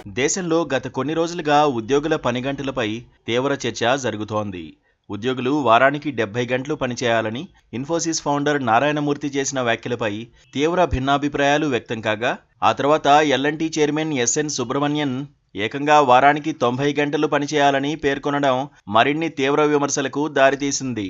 దేశంలో గత కొన్ని రోజులుగా ఉద్యోగుల పని గంటలపై తీవ్ర చర్చ జరుగుతోంది. ఉద్యోగులు వారానికి 70 గంటలు పనిచేయాలని ఇన్ఫోసిస్ ఫౌండర్ నారాయణమూర్తి చేసిన వ్యాఖ్యలపై తీవ్ర భిన్నాభిప్రాయాలు వ్యక్తం కాగా, ఆ తర్వాత ఎల్&టీ చైర్మన్ ఎస్ఎన్ సుబ్రహ్మణ్యన్ ఏకంగా వారానికి 90 గంటలు పనిచేయాలని పేర్కొనడం మరిన్ని తీవ్ర విమర్శలకు దారితీసింది.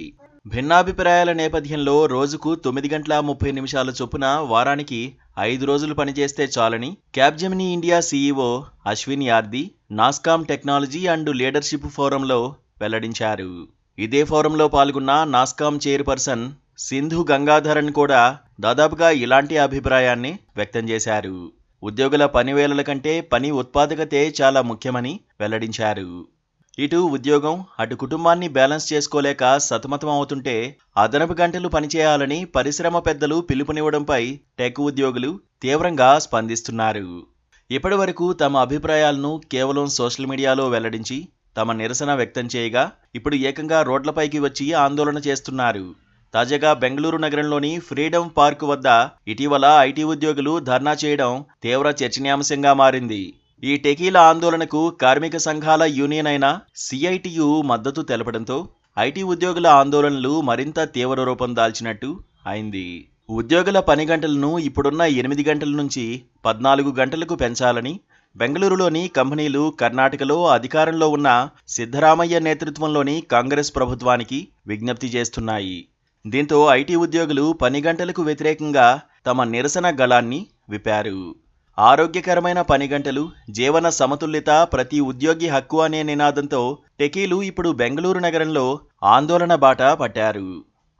భిన్నాభిప్రాయాల నేపథ్యంలో రోజుకు 9 గంటల 30 నిమిషాల చొప్పున వారానికి 5 రోజులు పనిచేస్తే చాలని Capgemini India CEO Ashwin Yardi NASSCOM technology and leadership ఫోరంలో వెల్లడించారు. ఇదే ఫోరంలో పాల్గొన్న నాస్కామ్ చైర్పర్సన్ సింధు గంగాధరన్ కూడా దాదాపుగా ఇలాంటి అభిప్రాయాన్ని వ్యక్తం చేశారు. ఉద్యోగుల పని వేళల కంటే పని ఉత్పాదకతే చాలా ముఖ్యమని వెల్లడించారు. ఇటు ఉద్యోగం అటు కుటుంబాన్ని బ్యాలెన్స్ చేసుకోలేక సతమతం అవుతుంటే అదనపు గంటలు పనిచేయాలని పరిశ్రమ పెద్దలు పిలుపునివ్వడంపై టెక్ ఉద్యోగులు తీవ్రంగా స్పందిస్తున్నారు. ఇప్పటి వరకు తమ అభిప్రాయాలను కేవలం సోషల్ మీడియాలో వెల్లడించి తమ నిరసన వ్యక్తం చేయగా, ఇప్పుడు ఏకంగా రోడ్లపైకి వచ్చి ఆందోళన చేస్తున్నారు. తాజాగా బెంగళూరు నగరంలోని ఫ్రీడమ్ పార్క్ వద్ద ఇటీవల ఐటీ ఉద్యోగులు ధర్నా చేయడం తీవ్ర చర్చనీయాంశంగా మారింది. ఈ టెకీల ఆందోళనకు కార్మిక సంఘాల యూనియన్ అయిన సిఐటియు మద్దతు తెలపడంతో ఐటీ ఉద్యోగుల ఆందోళనలు మరింత తీవ్ర రూపం దాల్చినట్టు అయింది. ఉద్యోగుల పని గంటలను ఇప్పుడున్న 8 గంటల నుంచి 14 గంటలకు పెంచాలని బెంగళూరులోని కంపెనీలు కర్ణాటకలో అధికారంలో ఉన్న సిద్ధరామయ్య నేతృత్వంలోని కాంగ్రెస్ ప్రభుత్వానికి విజ్ఞప్తి చేస్తున్నాయి. దీంతో ఐటీ ఉద్యోగులు పని గంటలకు వ్యతిరేకంగా తమ నిరసన గళాన్ని విప్పారు. ఆరోగ్యకరమైన పని గంటలు, జీవన సమతుల్యత ప్రతి ఉద్యోగి హక్కు అనే నినాదంతో టెకీలు ఇప్పుడు బెంగళూరు నగరంలో ఆందోళన బాట పట్టారు.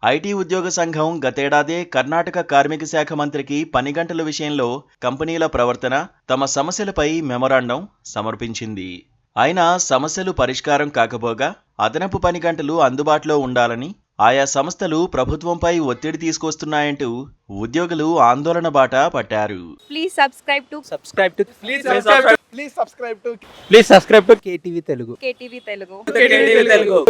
ఐటీ ఉద్యోగ సంఘం గతేడాదే కర్ణాటక కార్మిక శాఖ మంత్రికి పని గంటల విషయంలో కంపెనీల ప్రవర్తన, తమ సమస్యలపై మెమొరాండం సమర్పించింది. అయినా సమస్యలు పరిష్కారం కాకపోగా అదనపు పని గంటలు అందుబాటులో ఉండాలని ఆయా సంస్థలు ప్రభుత్వంపై ఒత్తిడి తీసుకొస్తున్నాయంటూ ఉద్యోగులు ఆందోళన బాట పట్టారు. Please subscribe to KTV Telugu. KTV Telugu.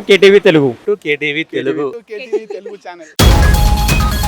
KTV Telugu. KTV Telugu. KTV Telugu channel.